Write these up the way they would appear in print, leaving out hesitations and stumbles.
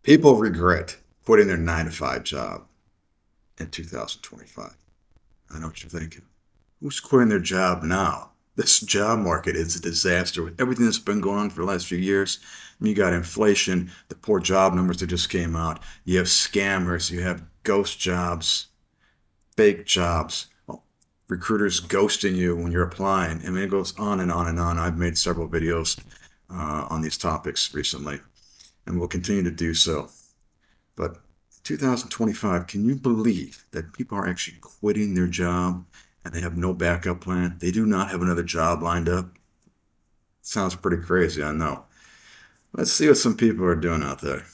People regret quitting their 9 to 5 job in 2025. I know what you're thinking. Who's quitting their job now? This job market is a disaster with everything that's been going on for the last few years. You got inflation, the poor job numbers that just came out. You have scammers, you have ghost jobs, fake jobs, recruiters ghosting you when you're applying. I mean, it goes on and on and on. I've made several videos on these topics recently, and will continue to do so. But 2025, can you believe that people are actually quitting their job and they have no backup plan? They do not have another job lined up. Sounds pretty crazy, I know. Let's see what some people are doing out there.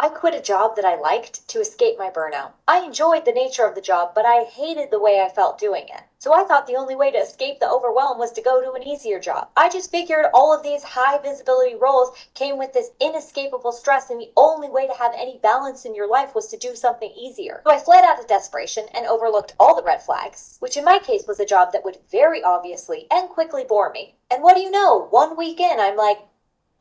I quit a job that I liked to escape my burnout. I enjoyed the nature of the job, but I hated the way I felt doing it. So I thought the only way to escape the overwhelm was to go to an easier job. I just figured all of these high visibility roles came with this inescapable stress, and the only way to have any balance in your life was to do something easier. So I fled out of desperation and overlooked all the red flags, which in my case was a job that would very obviously and quickly bore me. And what do you know? 1 week in, I'm like,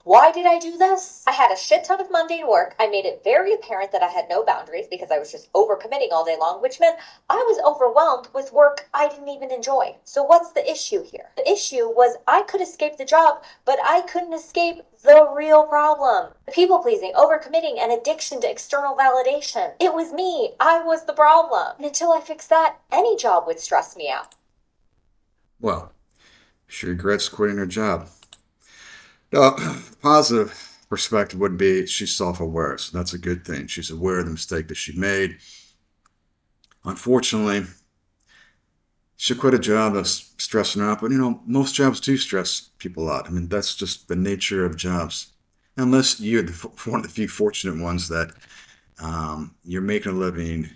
why did I do this? I had a shit ton of mundane work. I made it very apparent that I had no boundaries because I was just overcommitting all day long, which meant I was overwhelmed with work I didn't even enjoy. So what's the issue here? The issue was I could escape the job, but I couldn't escape the real problem. The people pleasing, overcommitting, and addiction to external validation. It was me. I was the problem. And until I fixed that, any job would stress me out. Well, she regrets quitting her job. The positive perspective would be she's self-aware, so that's a good thing. She's aware of the mistake that she made. Unfortunately, she quit a job that's stressing her out, but most jobs do stress people out. I mean, that's just the nature of jobs. Unless you're one of the few fortunate ones that you're making a living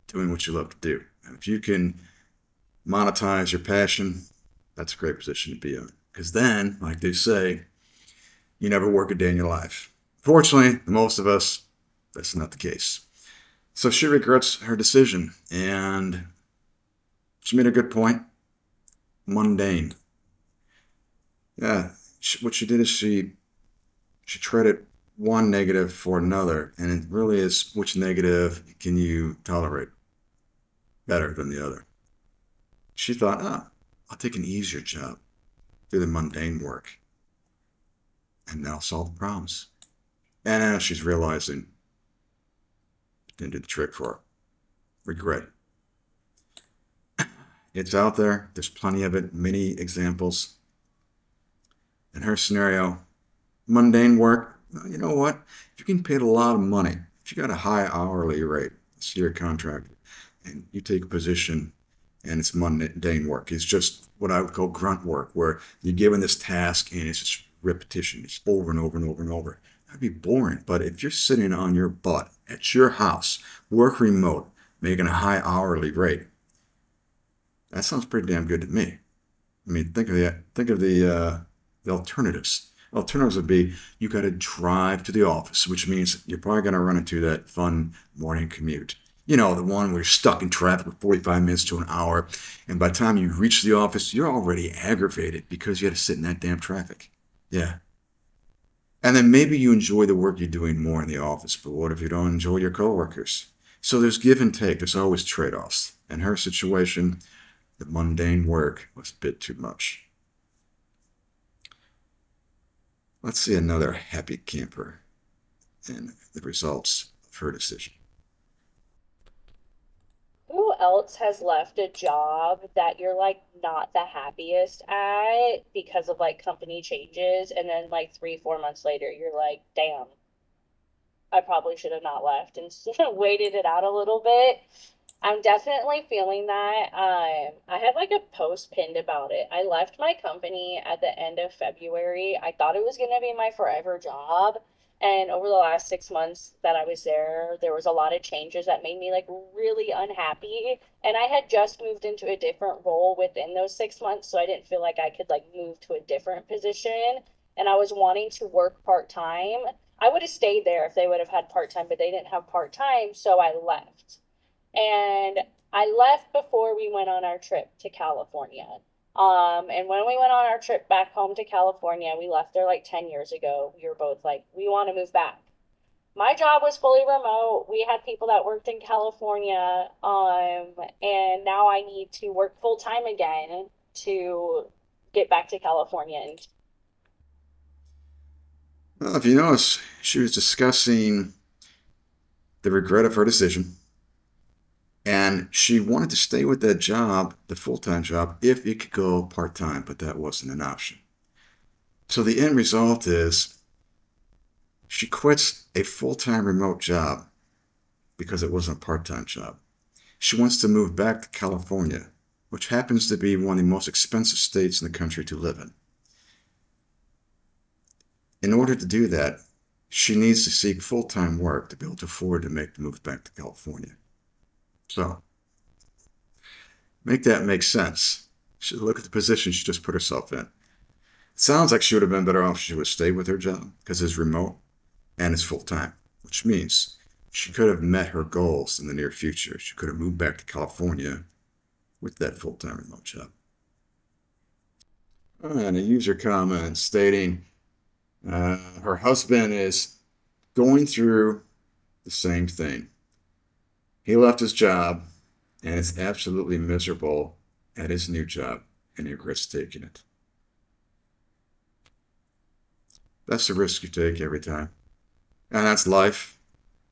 doing what you love to do. And if you can monetize your passion, that's a great position to be in. Because then, like they say, you never work a day in your life. Fortunately, most of us, that's not the case. So she regrets her decision, and she made a good point. Mundane. Yeah, what she did is she traded one negative for another, and it really is which negative can you tolerate better than the other. She thought, I'll take an easier job, do the mundane work, and that'll solve the problems. And now she's realizing it didn't do the trick for her. Regret. It's out there. There's plenty of it. Many examples. In her scenario, mundane work. You know what? If you can pay a lot of money, if you got a high hourly rate, see your contract, and you take a position and it's mundane work. It's just what I would call grunt work, where you're given this task and it's just repetition. It's over and over and over and over. That'd be boring. But if you're sitting on your butt at your house, work remote, making a high hourly rate, that sounds pretty damn good to me. I mean, think of the alternatives. Alternatives would be you got to drive to the office, which means you're probably going to run into that fun morning commute. You know, the one where you're stuck in traffic for 45 minutes to an hour, and by the time you reach the office, you're already aggravated because you had to sit in that damn traffic. Yeah. And then maybe you enjoy the work you're doing more in the office, but what if you don't enjoy your coworkers? So there's give and take. There's always trade-offs. In her situation, the mundane work was a bit too much. Let's see another happy camper and the results of her decision. Who else has left a job that you're like not the happiest at because of like company changes, and then like 3, 4 months later, you're like, damn, I probably should have not left and waited it out a little bit. I'm definitely feeling that. I had like a post pinned about it. I left my company at the end of February. I thought it was going to be my forever job. And over the last 6 months that I was there, there was a lot of changes that made me like really unhappy. And I had just moved into a different role within those 6 months. So I didn't feel like I could like move to a different position. And I was wanting to work part time. I would have stayed there if they would have had part time, but they didn't have part time. So I left. And I left before we went on our trip to California. And when we went on our trip back home to California, we left there like 10 years ago. We were both like, we want to move back. My job was fully remote. We had people that worked in California, and now I need to work full time again to get back to California. And Well, if you notice, she was discussing the regret of her decision, and she wanted to stay with that job, the full-time job, if it could go part-time, but that wasn't an option. So the end result is she quits a full-time remote job because it wasn't a part-time job. She wants to move back to California, which happens to be one of the most expensive states in the country to live in. In order to do that, she needs to seek full-time work to be able to afford to make the move back to California. So, make that make sense. She look at the position she just put herself in. It sounds like she would have been better off if she would stay with her job because it's remote and it's full-time, which means she could have met her goals in the near future. She could have moved back to California with that full-time remote job. And a user comment stating her husband is going through the same thing. He left his job and is absolutely miserable at his new job and he regrets taking it. That's the risk you take every time. And that's life.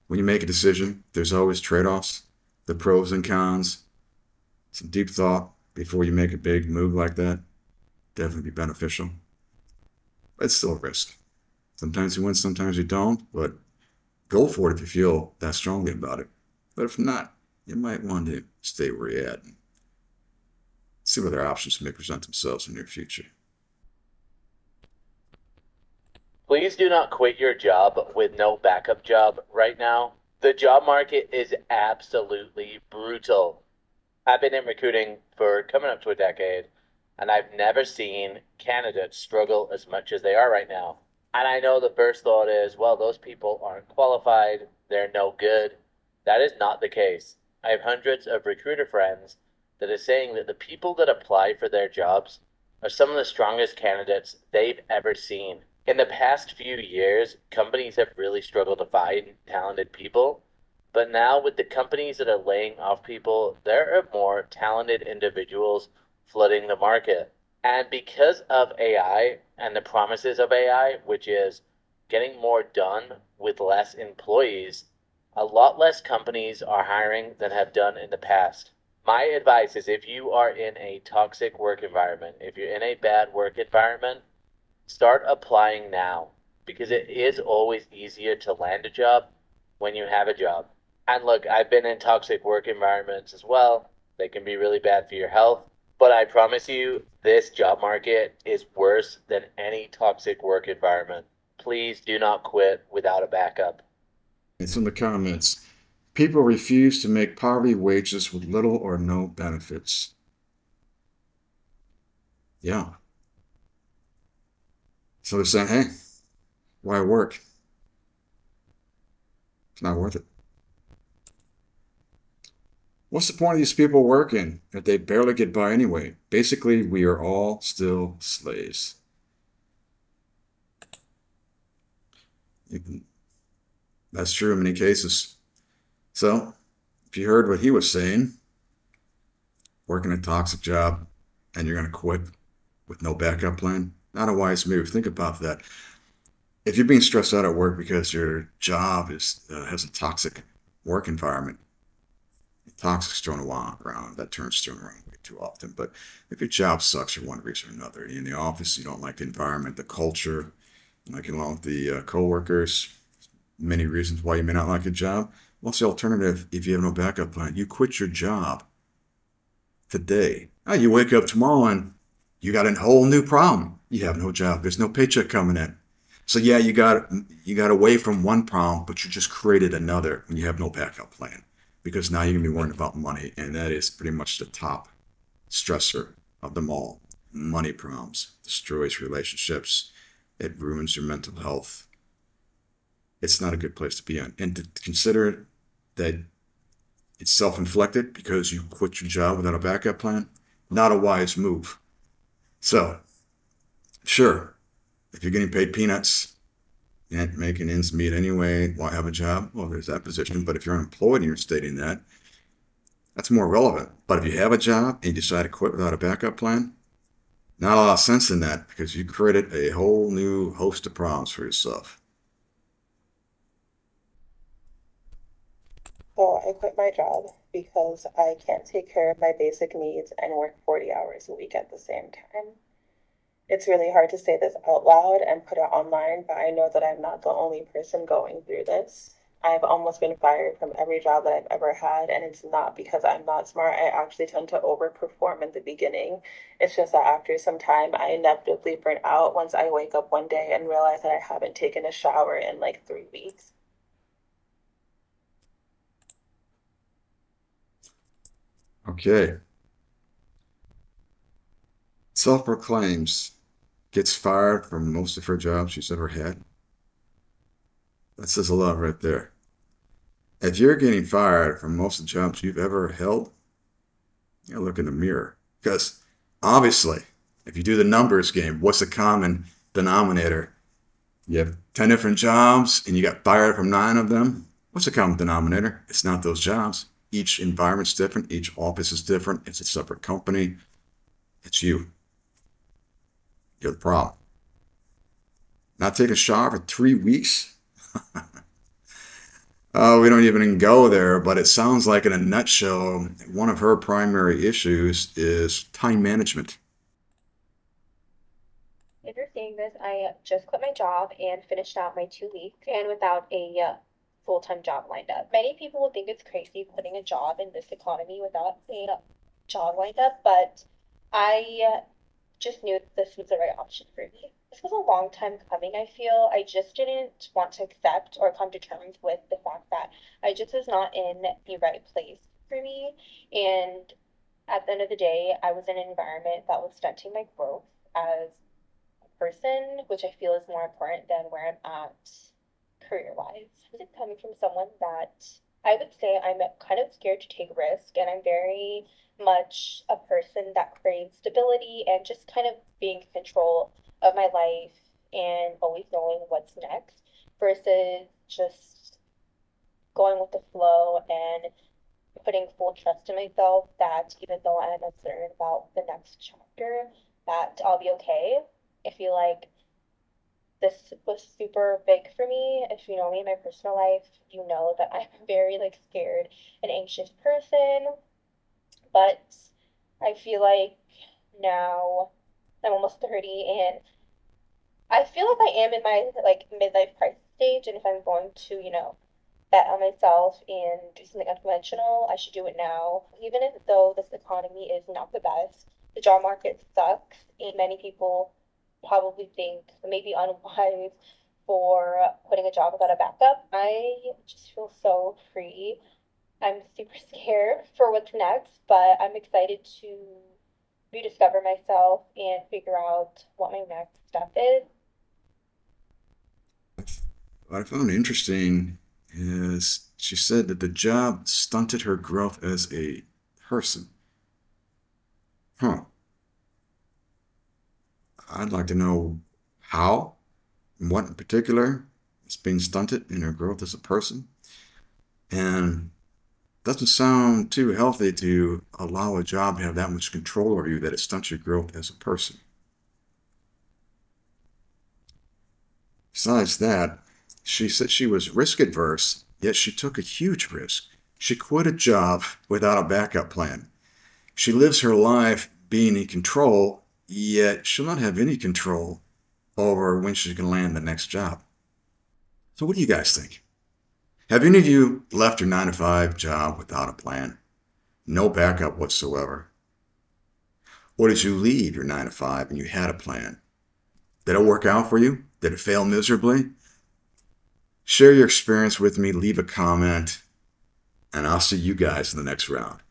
When you make a decision, there's always trade-offs, the pros and cons, some deep thought before you make a big move like that. Definitely be beneficial. But it's still a risk. Sometimes you win, sometimes you don't, but go for it if you feel that strongly about it. But if not, you might want to stay where you're at and see what other options may present themselves in the near future. Please do not quit your job with no backup job right now. The job market is absolutely brutal. I've been in recruiting for coming up to a decade, and I've never seen candidates struggle as much as they are right now. And I know the first thought is, well, those people aren't qualified, they're no good. That is not the case. I have hundreds of recruiter friends that are saying that the people that apply for their jobs are some of the strongest candidates they've ever seen. In the past few years, companies have really struggled to find talented people, but now with the companies that are laying off people, there are more talented individuals flooding the market. And because of AI and the promises of AI, which is getting more done with less employees, a lot less companies are hiring than have done in the past. My advice is if you are in a toxic work environment, if you're in a bad work environment, start applying now because it is always easier to land a job when you have a job. And look, I've been in toxic work environments as well. They can be really bad for your health. But I promise you, this job market is worse than any toxic work environment. Please do not quit without a backup. It's in the comments. People refuse to make poverty wages with little or no benefits. Yeah. So they're saying, hey, why work? It's not worth it. What's the point of these people working if they barely get by anyway? Basically, we are all still slaves. That's true in many cases. So, if you heard what he was saying, working a toxic job and you're going to quit with no backup plan, not a wise move. Think about that. If you're being stressed out at work because your job has a toxic work environment, toxic's thrown around, that term's thrown around way too often. But if your job sucks for one reason or another, in the office, you don't like the environment, the culture, not getting along with the coworkers, many reasons why you may not like a job. What's the alternative if you have no backup plan? You quit your job today. Now you wake up tomorrow and you got a whole new problem. You have no job. There's no paycheck coming in. So yeah, you got away from one problem, but you just created another when you have no backup plan. Because now you're gonna be worrying about money, and that is pretty much the top stressor of them all. Money problems destroys relationships. It ruins your mental health. It's not a good place to be in. And to consider that it's self-inflicted because you quit your job without a backup plan, not a wise move. So, sure, if you're getting paid peanuts and making ends meet anyway, why have a job? Well, there's that position. But if you're unemployed and you're stating that, that's more relevant. But if you have a job and you decide to quit without a backup plan, not a lot of sense in that because you created a whole new host of problems for yourself. So I quit my job because I can't take care of my basic needs and work 40 hours a week at the same time. It's really hard to say this out loud and put it online, but I know that I'm not the only person going through this. I've almost been fired from every job that I've ever had, and it's not because I'm not smart. I actually tend to overperform in the beginning. It's just that after some time, I inevitably burn out once I wake up one day and realize that I haven't taken a shower in like 3 weeks. Okay. Self-proclaims gets fired from most of her jobs she's ever had. That says a lot right there. If you're getting fired from most of the jobs you've ever held, you gotta look in the mirror. Because obviously, if you do the numbers game, what's the common denominator? You have 10 different jobs and you got fired from 9 of them. What's the common denominator? It's not those jobs. Each environment's different. Each office is different. It's a separate company. It's you. You're the problem. Not taking a shower for 3 weeks? Oh, we don't even go there, but it sounds like in a nutshell, one of her primary issues is time management. If you're seeing this, I just quit my job and finished out my 2 weeks and without a full-time job lined up. Many people will think it's crazy quitting a job in this economy without a job lined up, but I just knew that this was the right option for me. This was a long time coming, I feel. I just didn't want to accept or come to terms with the fact that I just was not in the right place for me. And at the end of the day, I was in an environment that was stunting my growth as person, which I feel is more important than where I'm at career wise. This is coming from someone that I would say I'm kind of scared to take risk, and I'm very much a person that craves stability and just kind of being in control of my life and always knowing what's next versus just going with the flow and putting full trust in myself that even though I'm uncertain about the next chapter, that I'll be okay. I feel like this was super big for me. If you know me in my personal life, you know that I'm a very like scared and anxious person. But I feel like now I'm almost 30 and I feel like I am in my like midlife crisis stage, and if I'm going to, bet on myself and do something unconventional, I should do it now. Even if though this economy is not the best, the job market sucks, and many people probably think maybe unwise for quitting a job without a backup. I just feel so free. I'm super scared for what's next, but I'm excited to rediscover myself and figure out what my next step is. What I found interesting is she said that the job stunted her growth as a person. Huh. I'd like to know how and what in particular is being stunted in her growth as a person. And doesn't sound too healthy to allow a job to have that much control over you that it stunts your growth as a person. Besides that, she said she was risk adverse, yet she took a huge risk. She quit a job without a backup plan. She lives her life being in control, yet she'll not have any control over when she's going to land the next job. So, what do you guys think? Have any of you left your 9 to 5 job without a plan? No backup whatsoever? Or did you leave your 9 to 5 and you had a plan? Did it work out for you? Did it fail miserably? Share your experience with me, leave a comment, and I'll see you guys in the next round.